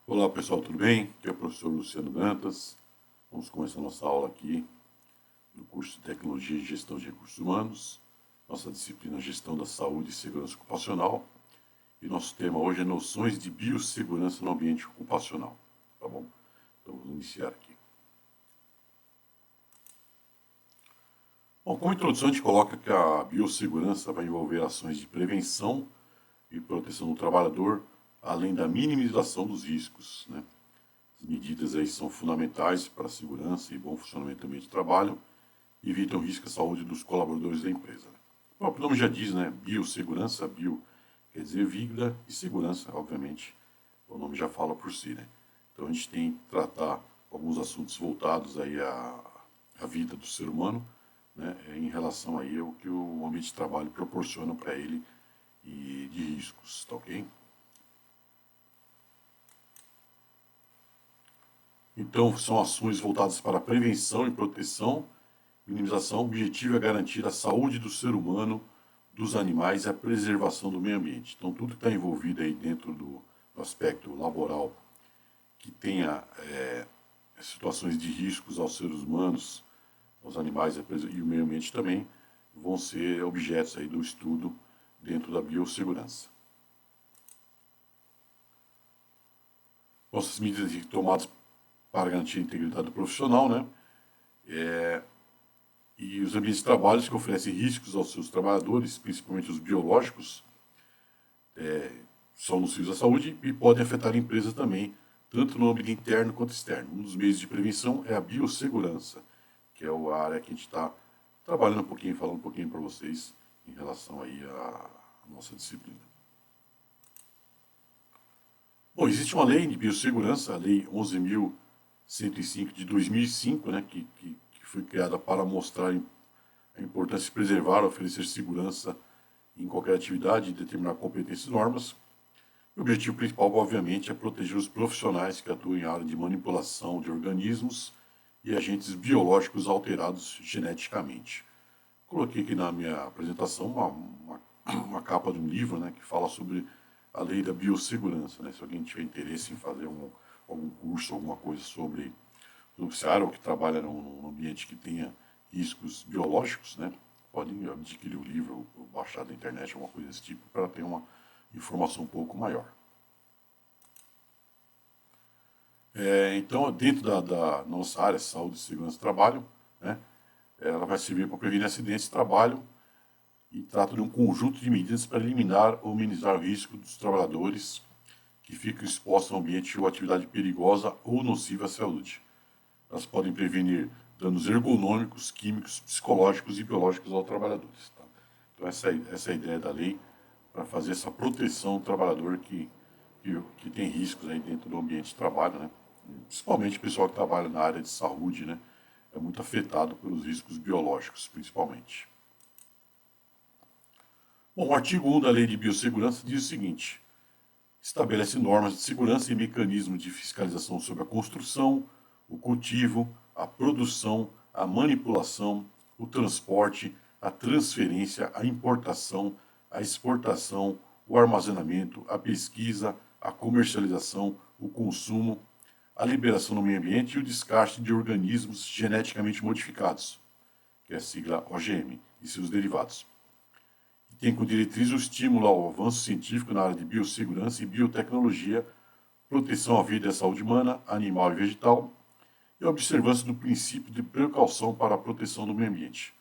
Olá pessoal, tudo bem? Aqui é o professor Luciano Dantas. Vamos começar nossa aula aqui do curso de Tecnologia e Gestão de Recursos Humanos, nossa disciplina Gestão da Saúde e Segurança Ocupacional. E nosso tema hoje é Noções de Biossegurança no Ambiente Ocupacional. Tá bom? Então vamos iniciar aqui. Bom, como introdução a gente coloca que a biossegurança vai envolver ações de prevenção e proteção do trabalhador, além da minimização dos riscos, né? As medidas aí são fundamentais para a segurança e bom funcionamento do ambiente de trabalho e evitam risco à saúde dos colaboradores da empresa. O próprio nome já diz, né? Biossegurança, bio quer dizer vida e segurança, obviamente, o nome já fala por si, né? Então a gente tem que tratar alguns assuntos voltados aí à vida do ser humano, né? Em relação aí ao que o ambiente de trabalho proporciona para ele e de riscos, tá ok? Então, são ações voltadas para a prevenção e proteção, minimização. O objetivo é garantir a saúde do ser humano, dos animais e a preservação do meio ambiente. Então, tudo que está envolvido aí dentro do aspecto laboral que tenha situações de riscos aos seres humanos, aos animais e o meio ambiente também, vão ser objetos aí do estudo dentro da biossegurança. Nossas medidas tomadas para garantir a integridade do profissional, né? E os ambientes de trabalho que oferecem riscos aos seus trabalhadores, principalmente os biológicos, são nocivos à saúde e podem afetar a empresa também, tanto no âmbito interno quanto externo. Um dos meios de prevenção é a biossegurança, que é a área que a gente está trabalhando um pouquinho, falando um pouquinho para vocês em relação aí à nossa disciplina. Bom, existe uma lei de biossegurança, a Lei 11.105 de 2005, né, que foi criada para mostrar a importância de preservar, oferecer segurança em qualquer atividade e determinar competências e normas. O objetivo principal, obviamente, é proteger os profissionais que atuam em área de manipulação de organismos e agentes biológicos alterados geneticamente. Coloquei aqui na minha apresentação uma capa de um livro, né, que fala sobre a lei da biossegurança. Né? Se alguém tiver interesse em fazer algum curso, alguma coisa sobre noticiário ou que trabalha num ambiente que tenha riscos biológicos, né, podem adquirir o livro ou baixar da internet, alguma coisa desse tipo, para ter uma informação um pouco maior. Então, dentro da nossa área, saúde, segurança e trabalho, né, ela vai servir para prevenir acidentes de trabalho e trata de um conjunto de medidas para eliminar ou minimizar o risco dos trabalhadores que ficam expostos a um ambiente ou atividade perigosa ou nociva à saúde. Elas podem prevenir danos ergonômicos, químicos, psicológicos e biológicos aos trabalhadores. Tá? Então essa é a ideia da lei, para fazer essa proteção do trabalhador que tem riscos aí dentro do ambiente de trabalho, né? Principalmente o pessoal que trabalha na área de saúde, né? É muito afetado pelos riscos biológicos, principalmente. Bom, o artigo 1 da Lei de Biossegurança diz o seguinte: estabelece normas de segurança e mecanismos de fiscalização sobre a construção, o cultivo, a produção, a manipulação, o transporte, a transferência, a importação, a exportação, o armazenamento, a pesquisa, a comercialização, o consumo, a liberação no meio ambiente e o descarte de organismos geneticamente modificados, que é a sigla OGM, e seus derivados. E tem como diretriz o estímulo ao avanço científico na área de biossegurança e biotecnologia, proteção à vida e à saúde humana, animal e vegetal, e a observância do princípio de precaução para a proteção do meio ambiente.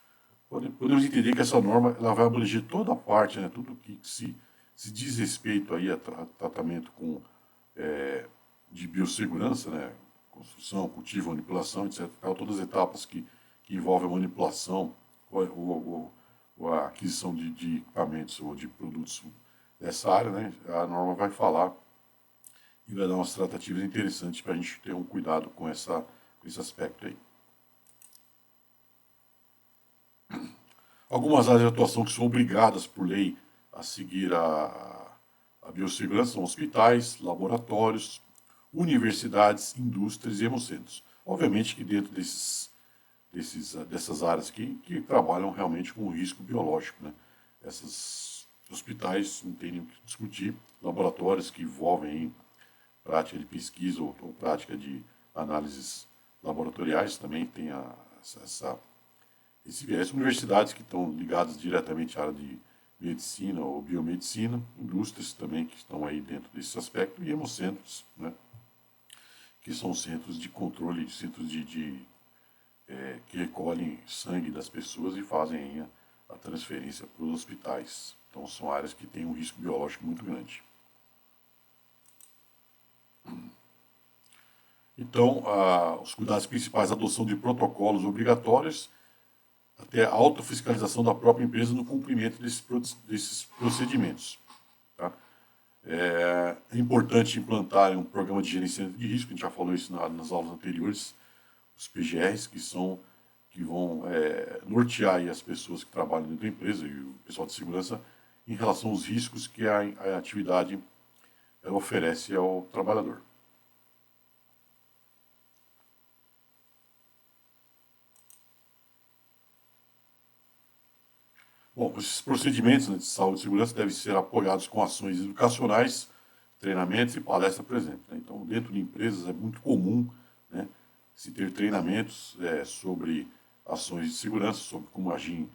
Podemos entender que essa norma ela vai abranger toda a parte, né, tudo que se diz respeito aí a tratamento de biossegurança, né, construção, cultivo, manipulação, etc. Todas as etapas que envolvem a manipulação ou a aquisição de equipamentos ou de produtos dessa área, né, a norma vai falar e vai dar umas tratativas interessantes para a gente ter um cuidado com esse aspecto aí. Algumas áreas de atuação que são obrigadas por lei a seguir a biossegurança são hospitais, laboratórios, universidades, indústrias e hemocentros. Obviamente que dentro dessas áreas que trabalham realmente com o risco biológico, né? Esses hospitais não tem nem o que discutir, laboratórios que envolvem prática de pesquisa ou prática de análises laboratoriais, também tem esse viés. Universidades que estão ligadas diretamente à área de medicina ou biomedicina, indústrias também que estão aí dentro desse aspecto, e hemocentros, né, que são centros de controle, centros que recolhem sangue das pessoas e fazem a transferência para os hospitais. Então são áreas que têm um risco biológico muito grande. Então, os cuidados principais, a adoção de protocolos obrigatórios, até a autofiscalização da própria empresa no cumprimento desses procedimentos. Tá? É importante implantar um programa de gerenciamento de risco, a gente já falou isso nas aulas anteriores, os PGRs, que vão nortear aí as pessoas que trabalham dentro da empresa e o pessoal de segurança em relação aos riscos que a atividade oferece ao trabalhador. Bom, esses procedimentos, né, de saúde e segurança devem ser apoiados com ações educacionais, treinamentos e palestras, por exemplo. Né? Então, dentro de empresas é muito comum, né, se ter treinamentos sobre ações de segurança, sobre como agir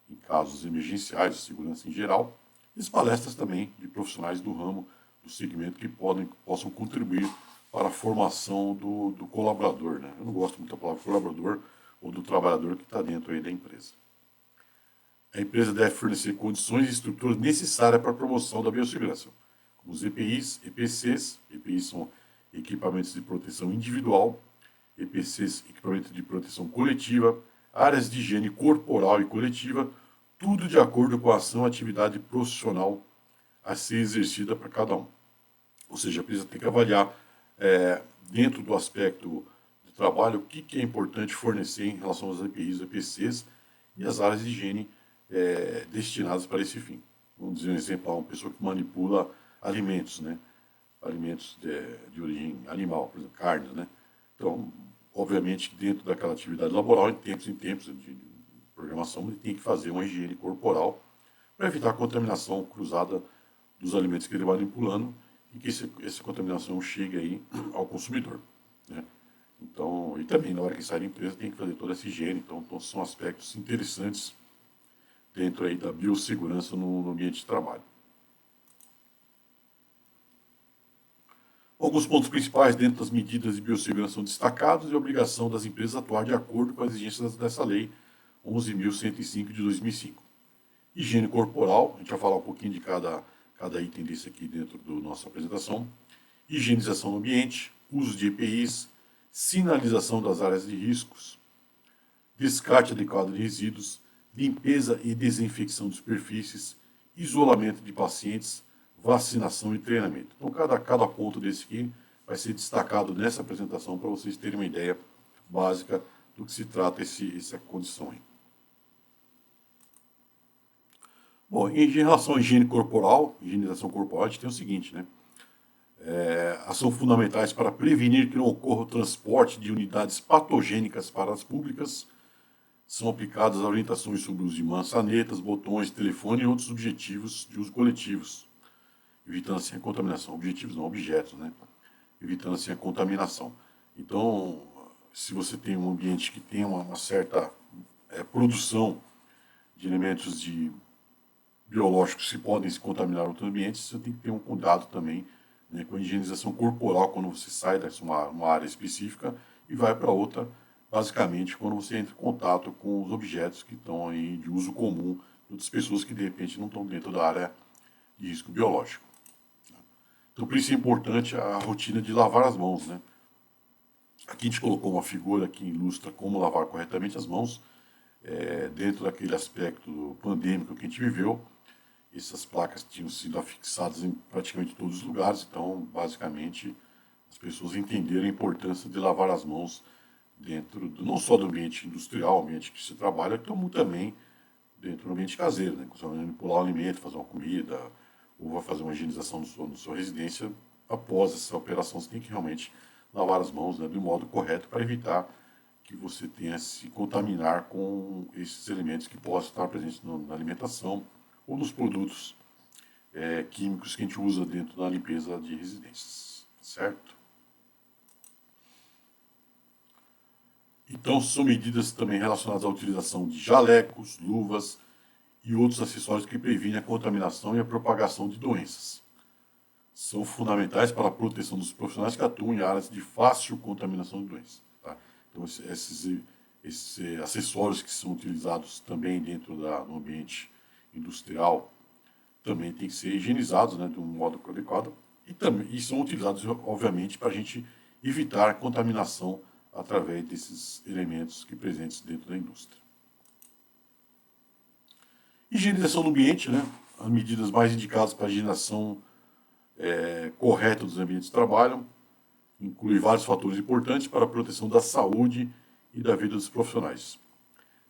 em casos emergenciais, de segurança em geral, e as palestras também de profissionais do ramo, do segmento, que possam contribuir para a formação do colaborador. Né? Eu não gosto muito da palavra colaborador ou do trabalhador que está dentro aí da empresa. A empresa deve fornecer condições e estruturas necessárias para a promoção da biossegurança, como os EPIs, EPCs. EPIs são equipamentos de proteção individual, EPCs, equipamentos de proteção coletiva, áreas de higiene corporal e coletiva, tudo de acordo com a ação e atividade profissional a ser exercida para cada um. Ou seja, a empresa tem que avaliar, dentro do aspecto de trabalho, o que é importante fornecer em relação aos EPIs, EPCs e as áreas de higiene destinadas para esse fim. Vamos dizer um exemplo, uma pessoa que manipula alimentos, né? Alimentos de origem animal, por exemplo, carnes, né? Então, obviamente, dentro daquela atividade laboral, em tempos de programação, ele tem que fazer uma higiene corporal para evitar a contaminação cruzada dos alimentos que ele vai manipulando e que essa contaminação chegue aí ao consumidor, né? Então, e também na hora que sai da empresa tem que fazer toda essa higiene. Então são aspectos interessantes dentro aí da biossegurança no ambiente de trabalho. Alguns pontos principais dentro das medidas de biossegurança são destacados e a obrigação das empresas atuar de acordo com as exigências dessa lei 11.105 de 2005. Higiene corporal, a gente vai falar um pouquinho de cada item desse aqui dentro da nossa apresentação. Higienização do ambiente, uso de EPIs, sinalização das áreas de riscos, descarte adequado de resíduos, limpeza e desinfecção de superfícies, isolamento de pacientes, vacinação e treinamento. Então, cada ponto desse aqui vai ser destacado nessa apresentação para vocês terem uma ideia básica do que se trata essa condição aí. Bom, em relação à higiene corporal, higienização corporal, a gente tem o seguinte, né? São fundamentais para prevenir que não ocorra o transporte de unidades patogênicas para as públicas. São aplicadas orientações sobre o uso de maçanetas, botões, telefone e outros objetivos de uso coletivos, evitando assim a contaminação. Objetivos não, objetos, né? Evitando assim a contaminação. Então, se você tem um ambiente que tem uma certa produção de elementos biológicos que podem se contaminar outros ambientes, você tem que ter um cuidado também, né, com a higienização corporal quando você sai dessa uma área específica e vai para outra, basicamente quando você entra em contato com os objetos que estão aí de uso comum de outras pessoas que de repente não estão dentro da área de risco biológico. Então, por isso é importante a rotina de lavar as mãos, né? Aqui a gente colocou uma figura que ilustra como lavar corretamente as mãos, dentro daquele aspecto pandêmico que a gente viveu. Essas placas tinham sido afixadas em praticamente todos os lugares, então, basicamente, as pessoas entenderam a importância de lavar as mãos dentro não só do ambiente industrial, ambiente que se trabalha, como também dentro do ambiente caseiro, né? Quando você vai manipular um alimento, fazer uma comida, ou vai fazer uma higienização na sua residência, após essa operação você tem que realmente lavar as mãos, né, do modo correto para evitar que você tenha se contaminar com esses elementos que possam estar presentes na alimentação ou nos produtos químicos que a gente usa dentro da limpeza de residências. certo? Então, são medidas também relacionadas à utilização de jalecos, luvas e outros acessórios que previnem a contaminação e a propagação de doenças. São fundamentais para a proteção dos profissionais que atuam em áreas de fácil contaminação de doenças. Tá? Então, esses acessórios que são utilizados também dentro do ambiente industrial também têm que ser higienizados, né, de um modo adequado e são utilizados, obviamente, para a gente evitar a contaminação através desses elementos que presentes dentro da indústria. Higienização do ambiente, né? As medidas mais indicadas para a higienização correta dos ambientes de trabalho inclui vários fatores importantes para a proteção da saúde e da vida dos profissionais.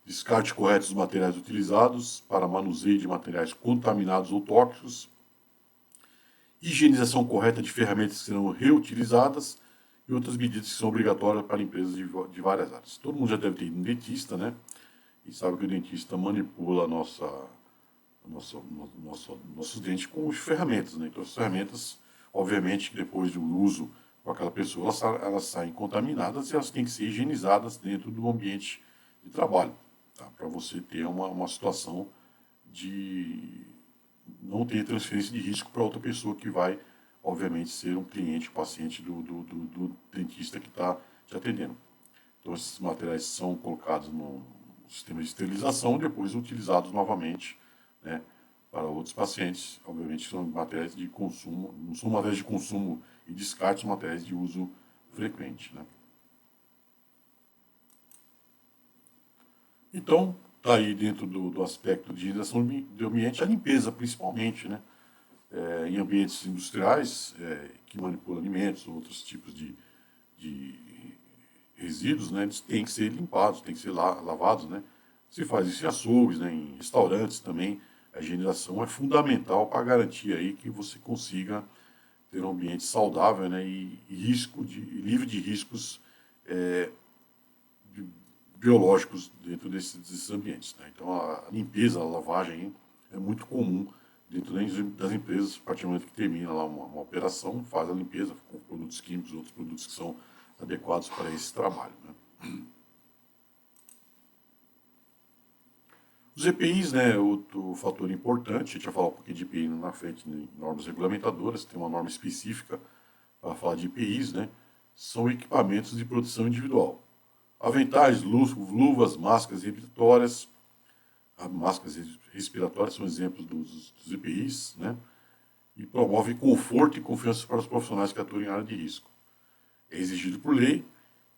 Descarte correto dos materiais utilizados para manuseio de materiais contaminados ou tóxicos, higienização correta de ferramentas que serão reutilizadas e outras medidas que são obrigatórias para empresas de várias áreas. Todo mundo já deve ter ido no dentista, né? E sabe que o dentista manipula nossos dentes com as ferramentas, né? Então as ferramentas, obviamente, que depois do uso com aquela pessoa, elas saem contaminadas e elas têm que ser higienizadas dentro do ambiente de trabalho, tá? Para você ter uma situação de não ter transferência de risco para outra pessoa que vai, obviamente, ser um cliente, paciente do dentista que está te atendendo. Então, esses materiais são colocados no sistema de esterilização e depois utilizados novamente, né, para outros pacientes. Obviamente, são materiais de consumo, não são materiais de consumo e descarte, são materiais de uso frequente, né. Então, está aí dentro do aspecto de higienização do ambiente, a limpeza, principalmente, né? Em ambientes industriais, que manipulam alimentos, outros tipos de resíduos, né? Eles têm que ser limpados, têm que ser lavados, né? Se faz isso em açougues, né? Em restaurantes também, a higienização é fundamental para garantir aí que você consiga ter um ambiente saudável, né? E livre de riscos biológicos dentro desses ambientes, né? Então a limpeza, a lavagem é muito comum dentro das empresas. A partir do momento que termina lá uma operação, faz a limpeza com produtos químicos, outros produtos que são adequados para esse trabalho, né? Os EPIs, né, outro fator importante, a gente vai falar um pouquinho de EPI na frente, em normas regulamentadoras, tem uma norma específica para falar de EPIs, né, são equipamentos de proteção individual. Aventais, luvas, máscaras respiratórias. Máscaras respiratórias são exemplos dos EPIs, né? E promove conforto e confiança para os profissionais que atuam em área de risco. É exigido por lei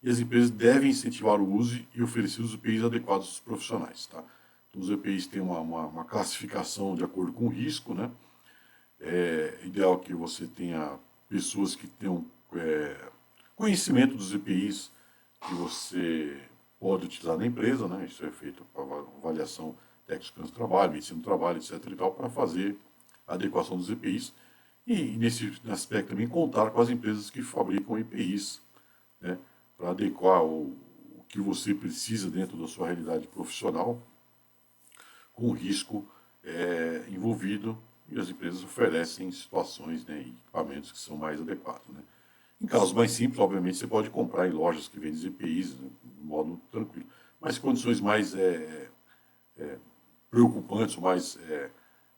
e as empresas devem incentivar o uso e oferecer os EPIs adequados aos profissionais, tá? Então, os EPIs têm uma classificação de acordo com o risco, né? É ideal que você tenha pessoas que tenham conhecimento dos EPIs que você pode utilizar na empresa, né? Isso é feito para avaliação técnica do trabalho, medicina do trabalho, etc. e tal, para fazer a adequação dos EPIs. E nesse aspecto também contar com as empresas que fabricam EPIs, né? Para adequar o que você precisa dentro da sua realidade profissional, com o risco envolvido, e as empresas oferecem situações, né, e equipamentos que são mais adequados, né? Em casos mais simples, obviamente, você pode comprar em lojas que vendem EPIs, né, de modo tranquilo. Mas em condições mais preocupantes,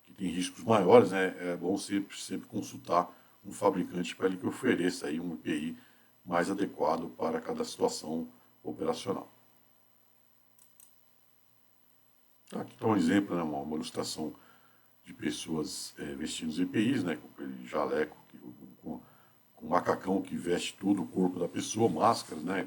que têm riscos maiores, né, é bom sempre consultar um fabricante para ele que ofereça aí um EPI mais adequado para cada situação operacional. Aqui está um exemplo, né, uma ilustração de pessoas vestindo os EPIs, né, com aquele jaleco, com macacão que veste todo o corpo da pessoa, máscaras, né,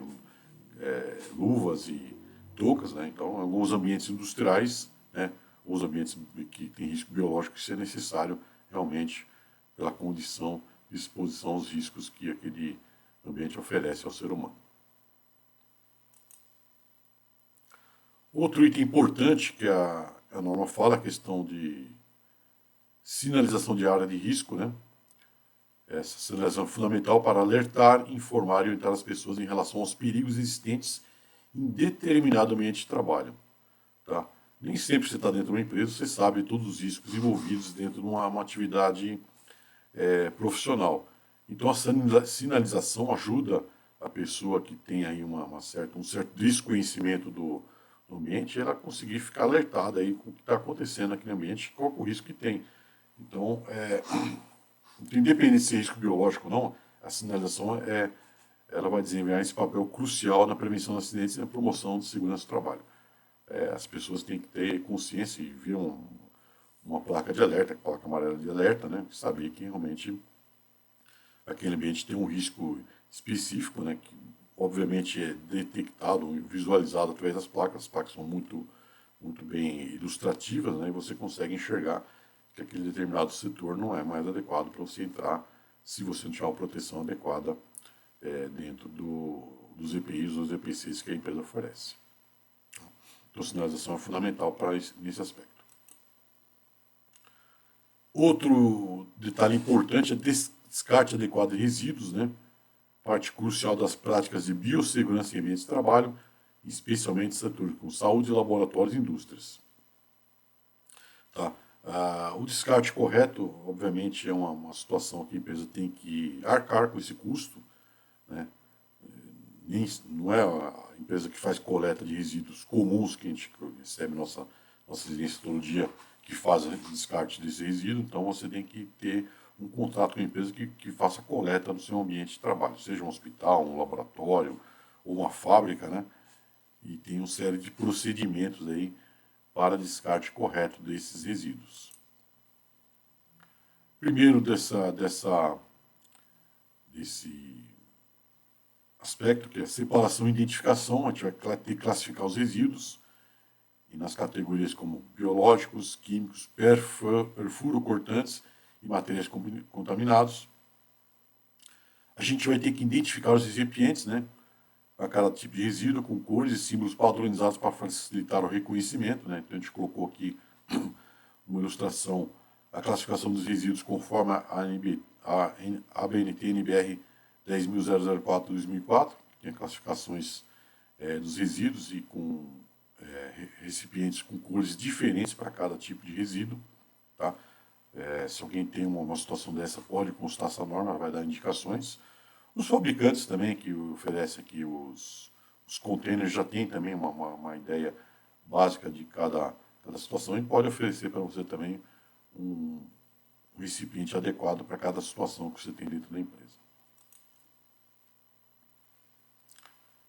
luvas e toucas, né. Então, em alguns ambientes industriais, né, os ambientes que têm risco biológico, isso é necessário realmente pela condição de exposição aos riscos que aquele ambiente oferece ao ser humano. Outro item importante que a norma fala, a questão de sinalização de área de risco, né? Essa sinalização é fundamental para alertar, informar e orientar as pessoas em relação aos perigos existentes em determinado ambiente de trabalho, tá? Nem sempre você está dentro de uma empresa, você sabe todos os riscos envolvidos dentro de uma atividade profissional. Então a sinalização ajuda a pessoa que tem aí um certo desconhecimento do ambiente, ela conseguir ficar alertada aí com o que está acontecendo naquele ambiente, qual é o risco que tem. Então, independente de ser risco biológico ou não, a sinalização ela vai desempenhar esse papel crucial na prevenção de acidentes e na promoção de segurança do trabalho. As pessoas têm que ter consciência e ver uma placa de alerta, placa amarela de alerta, né? Saber que realmente aquele ambiente tem um risco específico, né? Que obviamente é detectado, visualizado através das placas. As placas são muito bem ilustrativas, né? E você consegue enxergar que aquele determinado setor não é mais adequado para você entrar se você não tiver uma proteção adequada dentro dos EPIs ou dos EPCs que a empresa oferece. Então, sinalização é fundamental nesse aspecto. Outro detalhe importante é descarte adequado de resíduos, né? Parte crucial das práticas de biossegurança em ambientes de trabalho, especialmente setor com saúde, laboratórios e indústrias. Tá? O descarte correto, obviamente, é uma situação que a empresa tem que arcar com esse custo, né? Não é a empresa que faz coleta de resíduos comuns que a gente recebe nossa residência todo dia que faz o descarte desse resíduo, então você tem que ter um contrato com a empresa que faça coleta no seu ambiente de trabalho, seja um hospital, um laboratório ou uma fábrica, né? E tem uma série de procedimentos aí para descarte correto desses resíduos. Primeiro desse aspecto, que é a separação e identificação, a gente vai ter que classificar os resíduos e nas categorias como biológicos, químicos, perfurocortantes e materiais contaminados. A gente vai ter que identificar os recipientes, né, para cada tipo de resíduo, com cores e símbolos padronizados para facilitar o reconhecimento, né. Então a gente colocou aqui uma ilustração, a classificação dos resíduos conforme a ABNT NBR 10.004/2004, que tem classificações dos resíduos e com recipientes com cores diferentes para cada tipo de resíduo. Tá? Se alguém tem uma situação dessa, pode consultar essa norma, ela vai dar indicações. Os fabricantes também, que oferecem aqui os containers, já tem também uma ideia básica de cada situação e pode oferecer para você também um recipiente adequado para cada situação que você tem dentro da empresa.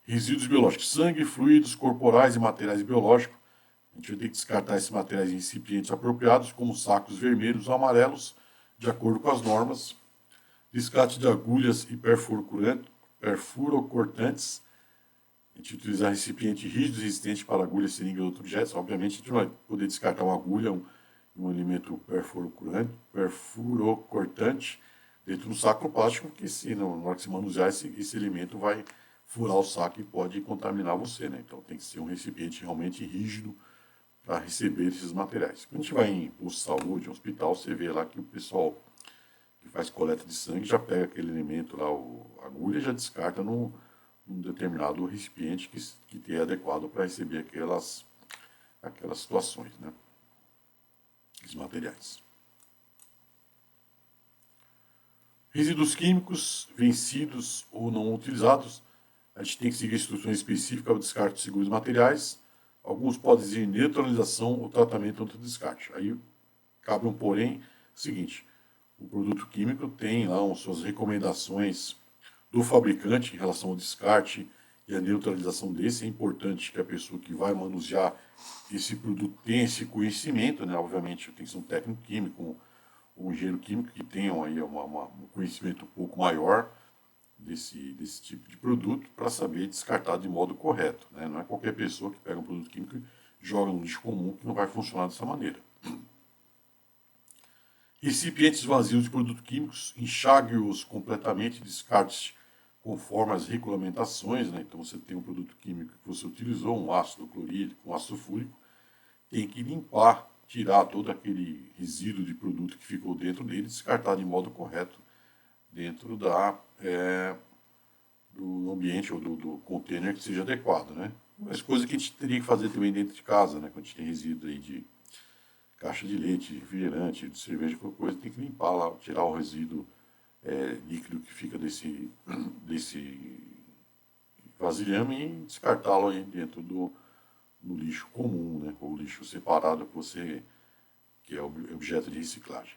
Resíduos biológicos: sangue, fluidos corporais e materiais biológicos. A gente vai ter que descartar esses materiais em recipientes apropriados, como sacos vermelhos ou amarelos, de acordo com as normas. Descarte de agulhas e perfurocortantes. A gente utilizar recipiente rígido e resistente para agulhas, seringas e outros objetos. Obviamente, a gente não vai poder descartar uma agulha, um elemento perfurocortante dentro do saco plástico, porque se na hora que você manusear esse elemento vai furar o saco e pode contaminar você, né? Então tem que ser um recipiente realmente rígido para receber esses materiais. Quando a gente vai em posto de saúde, hospital, você vê lá que o pessoal que faz coleta de sangue já pega aquele elemento lá, a agulha, e já descarta num determinado recipiente que tem adequado para receber aquelas situações, né? Os materiais. Resíduos químicos vencidos ou não utilizados. A gente tem que seguir instruções específicas ao descarte de seguros materiais. Alguns podem exigir neutralização ou tratamento antes do descarte. Aí cabe um porém seguinte: o produto químico tem lá suas recomendações do fabricante em relação ao descarte e a neutralização desse. É importante que a pessoa que vai manusear esse produto tenha esse conhecimento, né? Obviamente tem que ser um técnico químico, um engenheiro químico que tenham aí um conhecimento um pouco maior desse tipo de produto para saber descartar de modo correto, né? Não é qualquer pessoa que pega um produto químico e joga no lixo comum que não vai funcionar dessa maneira. Recipientes vazios de produtos químicos, enxague-os completamente, descarte conforme as regulamentações, né? Então você tem um produto químico que você utilizou, um ácido clorídrico, um ácido fúrico, tem que limpar, tirar todo aquele resíduo de produto que ficou dentro dele, descartar de modo correto dentro do ambiente ou do container que seja adequado, né? Mas coisa que a gente teria que fazer também dentro de casa, né? Quando a gente tem resíduo aí de caixa de leite, de refrigerante, de cerveja, qualquer coisa, tem que limpar lá, tirar o resíduo líquido que fica desse vasilhame e descartá-lo aí dentro do lixo comum, né? Ou lixo separado que é objeto de reciclagem.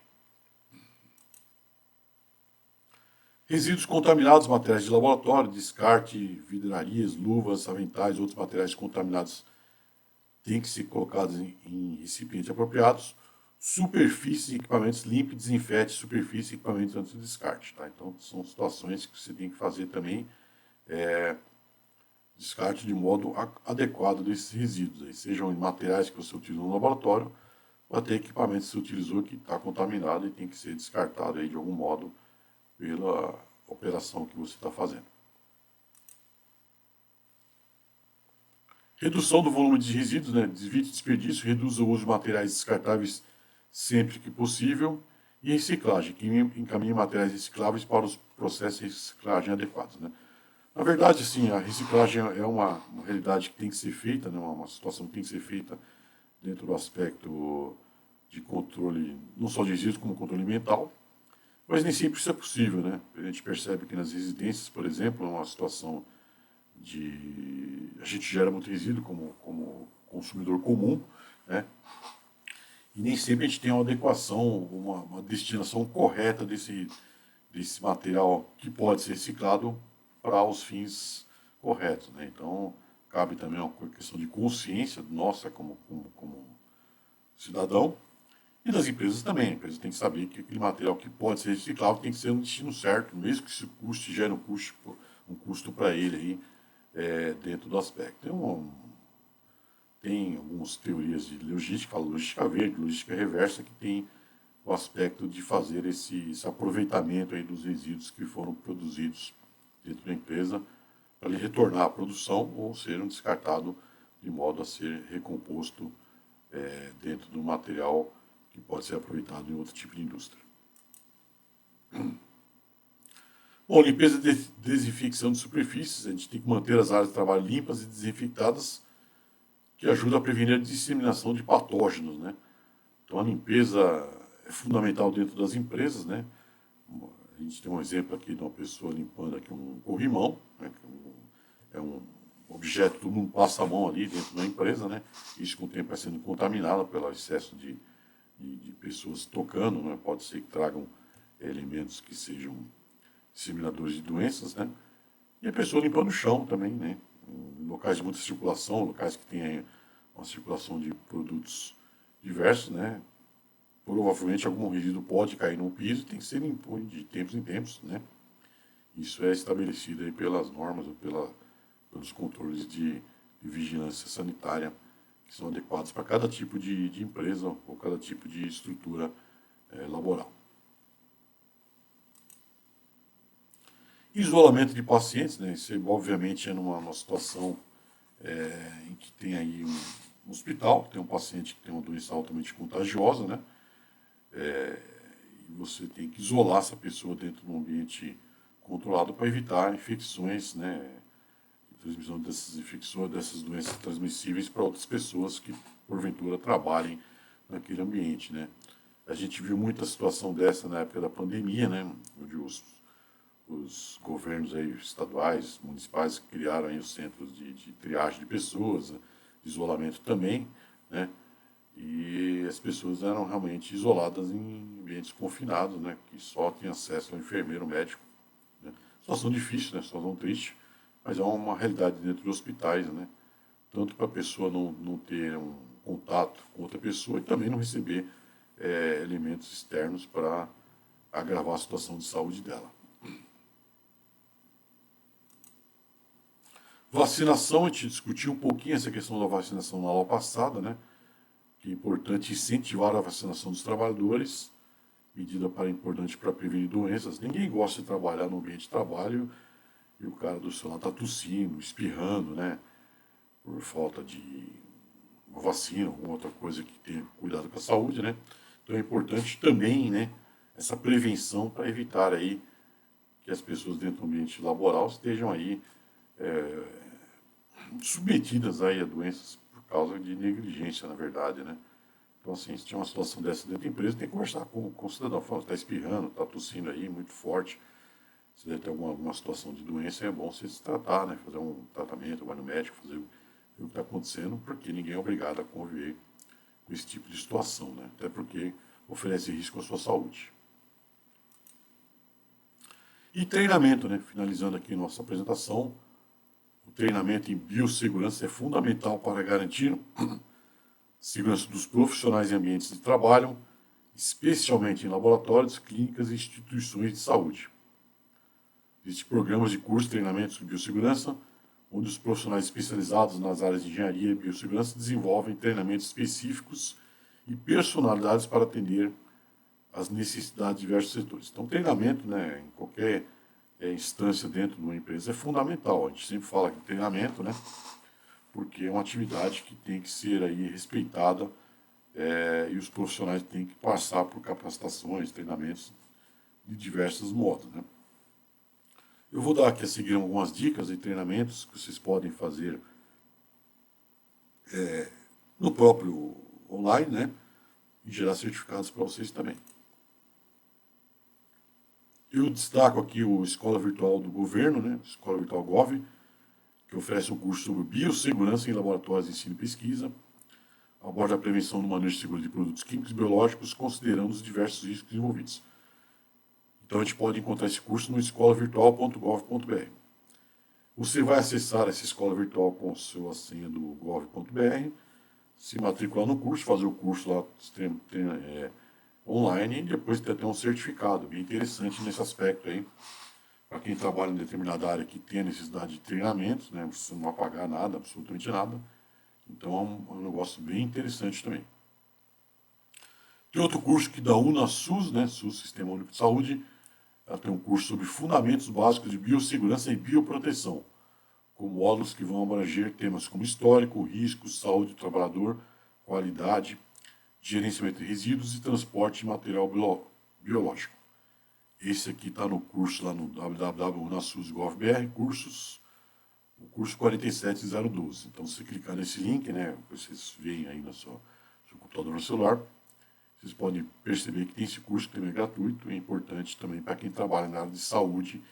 Resíduos contaminados, materiais de laboratório, descarte, vidrarias, luvas, aventais, outros materiais contaminados têm que ser colocados em recipientes apropriados. Superfícies e equipamentos limpe, desinfete superfície e equipamentos antes do descarte. Tá? Então, são situações que você tem que fazer também descarte de modo adequado desses resíduos. Aí, sejam em materiais que você utiliza no laboratório, ou até equipamentos que você utilizou que está contaminado e tem que ser descartado aí de algum modo pela operação que você está fazendo. Redução do volume de resíduos, né? Evite desperdício, reduza o uso de materiais descartáveis sempre que possível. E reciclagem, que encaminhe materiais recicláveis para os processos de reciclagem adequados. Né? Na verdade, sim, a reciclagem é uma realidade que tem que ser feita, né? Uma situação que tem que ser feita dentro do aspecto de controle, não só de resíduos, como controle ambiental. Mas nem sempre isso é possível, né? A gente percebe que nas residências, por exemplo, é uma situação de... A gente gera muito resíduo como consumidor comum, né? E nem sempre a gente tem uma adequação, uma destinação correta desse material que pode ser reciclado para os fins corretos, né? Então, cabe também uma questão de consciência nossa como cidadão, e das empresas também. A empresa tem que saber que aquele material que pode ser reciclado tem que ser no destino certo, mesmo que isso custe, gere um custo para ele aí, dentro do aspecto. Tem algumas teorias de logística, fala logística verde, logística reversa, que tem o aspecto de fazer esse aproveitamento aí dos resíduos que foram produzidos dentro da empresa para ele retornar à produção ou serem descartados de modo a ser recomposto dentro do material que pode ser aproveitado em outro tipo de indústria. Bom, limpeza e desinfecção de superfícies. A gente tem que manter as áreas de trabalho limpas e desinfectadas, que ajuda a prevenir a disseminação de patógenos, né? Então a limpeza é fundamental dentro das empresas, né? A gente tem um exemplo aqui de uma pessoa limpando aqui um corrimão, né? É um objeto, todo mundo passa a mão ali dentro da empresa, né? Isso com o tempo vai sendo contaminado pelo excesso de pessoas tocando, né? Pode ser que tragam elementos que sejam disseminadores de doenças, né? E a pessoa limpando o chão também, né? Em locais de muita circulação, locais que tem uma circulação de produtos diversos, né? Provavelmente algum resíduo pode cair no piso e tem que ser limpo de tempos em tempos, né? Isso é estabelecido aí pelas normas ou pelos controles de vigilância sanitária que são adequados para cada tipo de empresa ou cada tipo de estrutura laboral. Isolamento de pacientes, né? Isso obviamente é numa situação em que tem aí um hospital, tem um paciente que tem uma doença altamente contagiosa, né? E você tem que isolar essa pessoa dentro de um ambiente controlado para evitar infecções, né? Transmissão dessas infecções, dessas doenças transmissíveis para outras pessoas que porventura trabalhem naquele ambiente, né? A gente viu muita situação dessa na época da pandemia, né? Onde os governos aí estaduais, municipais criaram aí os centros de triagem de pessoas, né? Isolamento também, né? E as pessoas eram realmente isoladas em ambientes confinados, né? Que só tinha acesso ao enfermeiro médico, né? Situação difícil, né? Situação triste, mas é uma realidade dentro de hospitais, né? Tanto para a pessoa não ter um contato com outra pessoa e também não receber elementos externos para agravar a situação de saúde dela. Vacinação, a gente discutiu um pouquinho essa questão da vacinação na aula passada, né? Que é importante incentivar a vacinação dos trabalhadores, medida importante para prevenir doenças. Ninguém gosta de trabalhar no ambiente de trabalho e o cara do seu lado está tossindo, espirrando, né? Por falta de uma vacina, alguma outra coisa que tenha cuidado com a saúde, né? Então é importante também, né? Essa prevenção para evitar aí que as pessoas dentro do ambiente laboral estejam aí submetidas aí a doenças por causa de negligência, na verdade, né? Então, assim, se tiver uma situação dessa dentro da empresa, tem que conversar com o cidadão. Fala, está espirrando, está tossindo aí, muito forte. Se deve ter alguma situação de doença, é bom você se tratar, né? Fazer um tratamento, vai no médico, ver o que está acontecendo, porque ninguém é obrigado a conviver com esse tipo de situação, né? Até porque oferece risco à sua saúde. E treinamento, né? Finalizando aqui nossa apresentação, o treinamento em biossegurança é fundamental para garantir segurança dos profissionais em ambientes de trabalho, especialmente em laboratórios, clínicas e instituições de saúde. Existem programas de curso e treinamentos de biossegurança, onde os profissionais especializados nas áreas de engenharia e biossegurança desenvolvem treinamentos específicos e personalidades para atender às necessidades de diversos setores. Então, treinamento, né, em qualquer instância dentro de uma empresa é fundamental. A gente sempre fala que treinamento, né, porque é uma atividade que tem que ser aí respeitada e os profissionais têm que passar por capacitações, treinamentos de diversos modos, né. Eu vou dar aqui a seguir algumas dicas e treinamentos que vocês podem fazer no próprio online, né, e gerar certificados para vocês também. Eu destaco aqui o Escola Virtual do Governo, né, Escola Virtual Gov, que oferece um curso sobre biossegurança em laboratórios de ensino e pesquisa, aborda a prevenção do manejo seguro de produtos químicos e biológicos, considerando os diversos riscos envolvidos. Então a gente pode encontrar esse curso no escolavirtual.gov.br. Você vai acessar essa escola virtual com a sua senha do gov.br, se matricular no curso, fazer o curso lá online e depois ter até um certificado, bem interessante nesse aspecto aí. Para quem trabalha em determinada área que tem a necessidade de treinamentos, né, você não vai pagar nada, absolutamente nada. Então é um negócio bem interessante também. Tem outro curso que da UnaSUS, né, SUS Sistema Único de Saúde, ela tem um curso sobre fundamentos básicos de biossegurança e bioproteção, com módulos que vão abranger temas como histórico, riscos, saúde do trabalhador, qualidade, gerenciamento de resíduos e transporte de material biológico. Esse aqui está no curso lá no www.unasus.gov.br, cursos, o curso 47012. Então, se clicar nesse link, né, vocês veem aí no seu computador ou celular, vocês podem perceber que tem esse curso que também é gratuito e é importante também para quem trabalha na área de saúde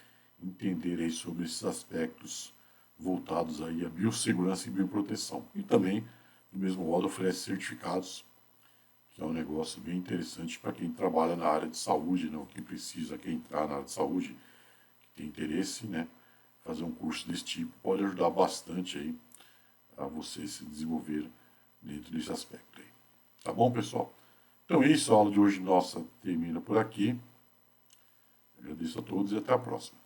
entender aí sobre esses aspectos voltados aí à biossegurança e bioproteção. E também, do mesmo modo, oferece certificados, que é um negócio bem interessante para quem trabalha na área de saúde, né, ou quem precisa, quem entrar na área de saúde, que tem interesse, né, fazer um curso desse tipo, pode ajudar bastante aí a você se desenvolver dentro desse aspecto aí. Tá bom, pessoal? Então é isso, a aula de hoje nossa termina por aqui. Agradeço a todos e até a próxima.